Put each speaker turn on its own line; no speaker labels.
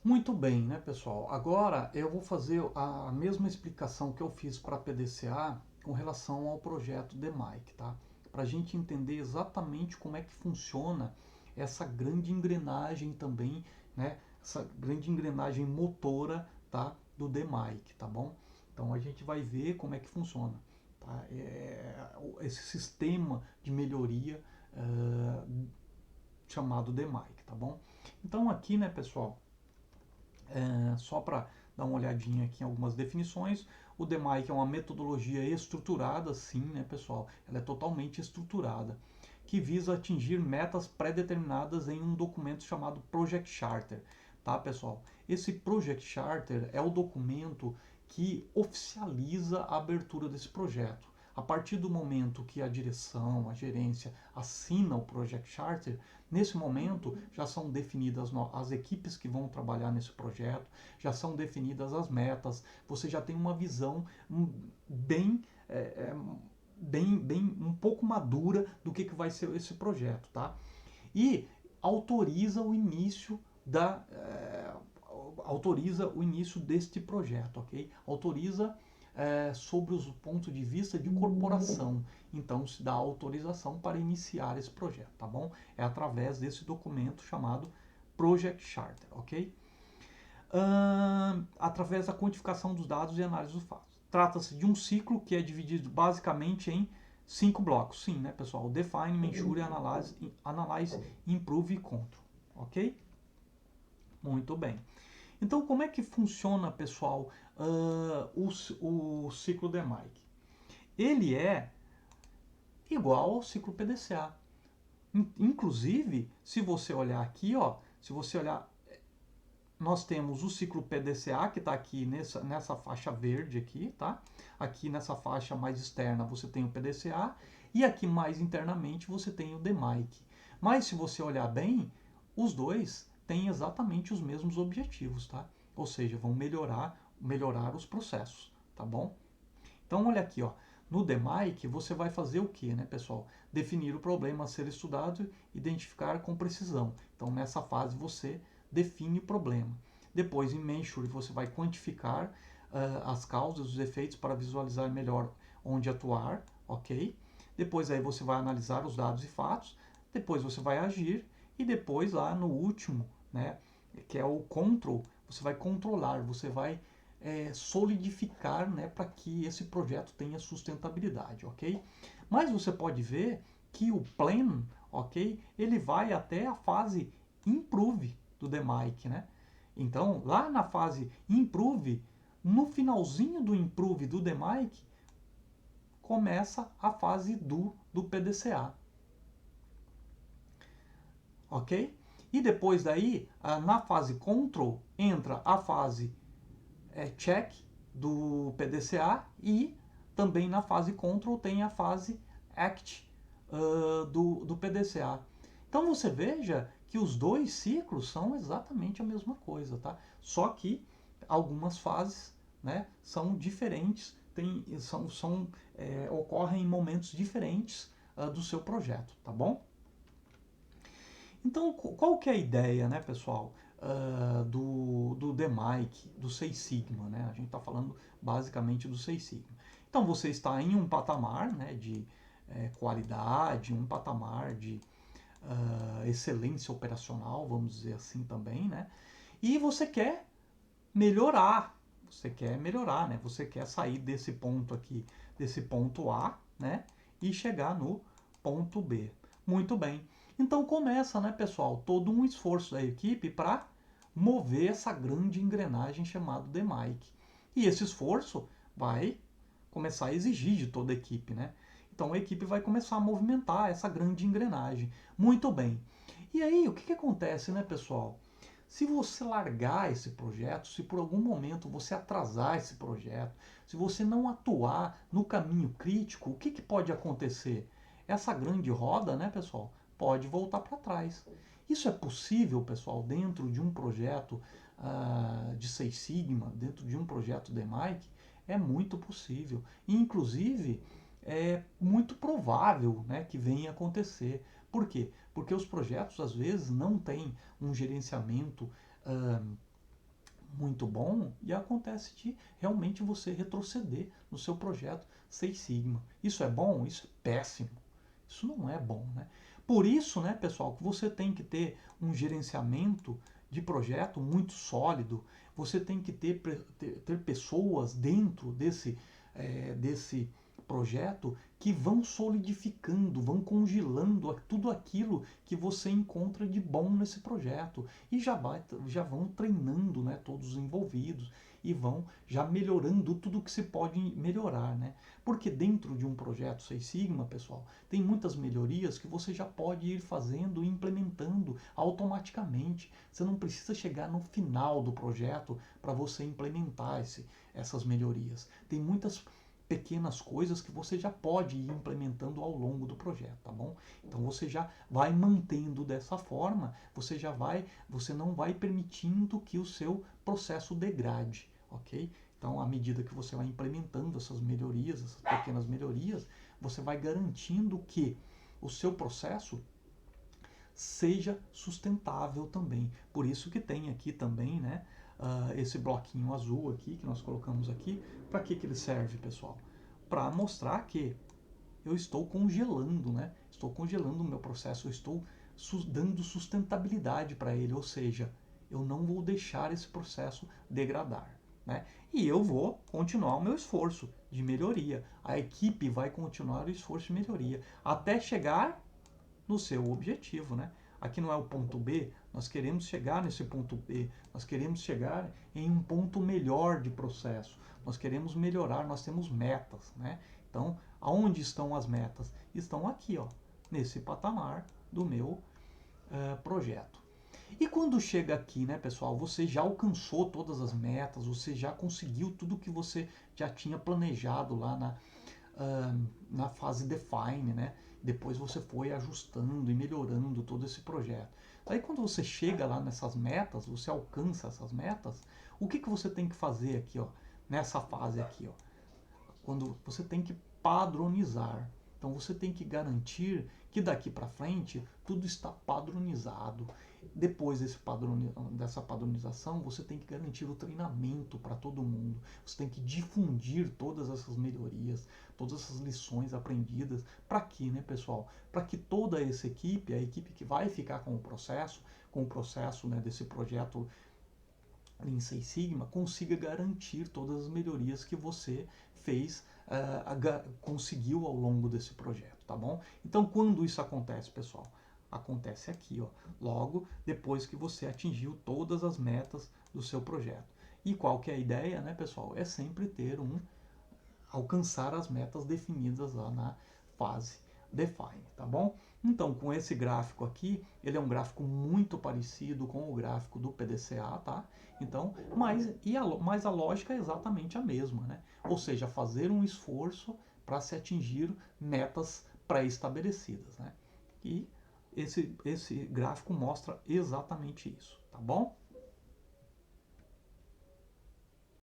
Muito bem, né, pessoal? Agora eu vou fazer a mesma explicação que eu fiz para a PDCA com relação ao projeto DMAIC, tá? Para a gente entender exatamente como é que funciona essa grande engrenagem também, né? Essa grande engrenagem motora, tá? Do DMAIC, tá bom? Então a gente vai ver como é que funciona, tá? Esse sistema de melhoria chamado DMAIC, tá bom? Então aqui, né, pessoal? Só para dar uma olhadinha aqui em algumas definições, o DMAIC é uma metodologia estruturada, sim, né, pessoal? Ela é totalmente estruturada, que visa atingir metas pré-determinadas em um documento chamado Project Charter, tá, pessoal? Esse Project Charter é o documento que oficializa a abertura desse projeto. A partir do momento que a direção, a gerência assina o Project Charter, nesse momento já são definidas as equipes que vão trabalhar nesse projeto, já são definidas as metas, você já tem uma visão bem, bem um pouco madura do que vai ser esse projeto, tá? E autoriza o início autoriza o início deste projeto, ok? Autoriza sobre os pontos de vista de corporação. Então se dá autorização para iniciar esse projeto, tá bom? É através desse documento chamado Project Charter, ok? Através da quantificação dos dados e análise dos fatos. Trata-se de um ciclo que é dividido basicamente em 5 blocos. Sim, né, pessoal? Define, Measure, Analyze, Improve e Control. Ok? Muito bem. Então, como é que funciona, pessoal, o ciclo DMAIC? Ele é igual ao ciclo PDCA. Inclusive, se você olhar aqui, ó, se você olhar, nós temos o ciclo PDCA, que está aqui nessa faixa verde aqui, tá? Aqui nessa faixa mais externa você tem o PDCA, e aqui mais internamente você tem o DMAIC. Mas se você olhar bem, os dois têm exatamente os mesmos objetivos, tá? Ou seja, vão melhorar os processos, tá bom? Então olha aqui, ó. No DMAIC você vai fazer o que, né, pessoal? Definir o problema a ser estudado, identificar com precisão. Então nessa fase você define o problema. Depois em Measure você vai quantificar as causas, os efeitos para visualizar melhor onde atuar, ok? Depois aí você vai analisar os dados e fatos. Depois você vai agir e depois lá no último, né, que é o Control, você vai controlar, você vai solidificar, né, para que esse projeto tenha sustentabilidade, ok? Mas você pode ver que o Plan, ok, ele vai até a fase Improve do DMAIC, né? Então, lá na fase Improve, no finalzinho do Improve do DMAIC, começa a fase do PDCA, ok? E depois daí, na fase Control, entra a fase check do PDCA e também na fase control tem a fase act do PDCA. Então você veja que os dois ciclos são exatamente a mesma coisa, tá? Só que algumas fases, né, são diferentes, ocorrem em momentos diferentes do seu projeto, tá bom? Então, qual que é a ideia, né, pessoal, do DMAIC, do Seis Sigma, né? A gente está falando basicamente do Seis Sigma. Então, você está em um patamar, né, de qualidade, um patamar de excelência operacional, vamos dizer assim também, né? E melhorar, você quer melhorar, né? Você quer sair desse ponto aqui, desse ponto A, né? E chegar no ponto B. Muito bem. Então começa, né, pessoal, todo um esforço da equipe para mover essa grande engrenagem chamada DMAIC. E esse esforço vai começar a exigir de toda a equipe, né? Então a equipe vai começar a movimentar essa grande engrenagem. Muito bem. E aí, o que, que acontece, né, pessoal? Se você largar esse projeto, se por algum momento você atrasar esse projeto, se você não atuar no caminho crítico, o que, que pode acontecer? Essa grande roda, né, pessoal, pode voltar para trás. Isso é possível, pessoal, dentro de um projeto de Six Sigma, dentro de um projeto DMAIC? É muito possível. E, inclusive, é muito provável, né, que venha acontecer. Por quê? Porque os projetos, às vezes, não têm um gerenciamento muito bom e acontece de realmente você retroceder no seu projeto Seis Sigma. Isso é bom? Isso é péssimo. Isso não é bom, né? Por isso, né, pessoal, que você tem que ter um gerenciamento de projeto muito sólido. Você tem que ter pessoas dentro desse projeto que vão solidificando, vão congelando tudo aquilo que você encontra de bom nesse projeto e já vão treinando, né, todos os envolvidos e vão já melhorando tudo que se pode melhorar, né? Porque dentro de um projeto Seis Sigma, pessoal, tem muitas melhorias que você já pode ir fazendo e implementando automaticamente. Você não precisa chegar no final do projeto para você implementar essas melhorias. Tem muitas pequenas coisas que você já pode ir implementando ao longo do projeto, tá bom? Então você já vai mantendo dessa forma, você não vai permitindo que o seu processo degrade, ok? Então, à medida que você vai implementando essas melhorias, essas pequenas melhorias, você vai garantindo que o seu processo seja sustentável também. Por isso que tem aqui também, né, esse bloquinho azul aqui que nós colocamos aqui. Para que ele serve, pessoal? Para mostrar que eu estou congelando, né? Estou congelando o meu processo, eu estou dando sustentabilidade para ele, ou seja, eu não vou deixar esse processo degradar, né? E eu vou continuar o meu esforço de melhoria. A equipe vai continuar o esforço de melhoria até chegar no seu objetivo, né? Aqui não é o ponto B, nós queremos chegar nesse ponto B, nós queremos chegar em um ponto melhor de processo, nós queremos melhorar, nós temos metas, né? Então, aonde estão as metas? Estão aqui, ó, nesse patamar do meu projeto. E quando chega aqui, né, pessoal, você já alcançou todas as metas, você já conseguiu tudo que você já tinha planejado lá na fase define, né? Depois você foi ajustando e melhorando todo esse projeto. Aí quando você chega lá nessas metas, você alcança essas metas, o que você tem que fazer aqui, ó, nessa fase aqui, ó? Quando você tem que padronizar. Então você tem que garantir que daqui para frente tudo está padronizado. Depois dessa padronização, você tem que garantir o treinamento para todo mundo. Você tem que difundir todas essas melhorias, todas essas lições aprendidas. Para quê, né, pessoal? Para que toda essa equipe, a equipe que vai ficar com o processo, né, desse projeto em Seis Sigma, consiga garantir todas as melhorias que você fez, conseguiu ao longo desse projeto, tá bom? Então, quando isso acontece, pessoal? Acontece aqui, ó, logo depois que você atingiu todas as metas do seu projeto. E qual que é a ideia, né, pessoal? É sempre alcançar as metas definidas lá na fase define, tá bom? Então, com esse gráfico aqui, ele é um gráfico muito parecido com o gráfico do PDCA, tá? Então, mas a lógica é exatamente a mesma, né? Ou seja, fazer um esforço para se atingir metas pré-estabelecidas, né? E esse gráfico mostra exatamente isso, tá bom?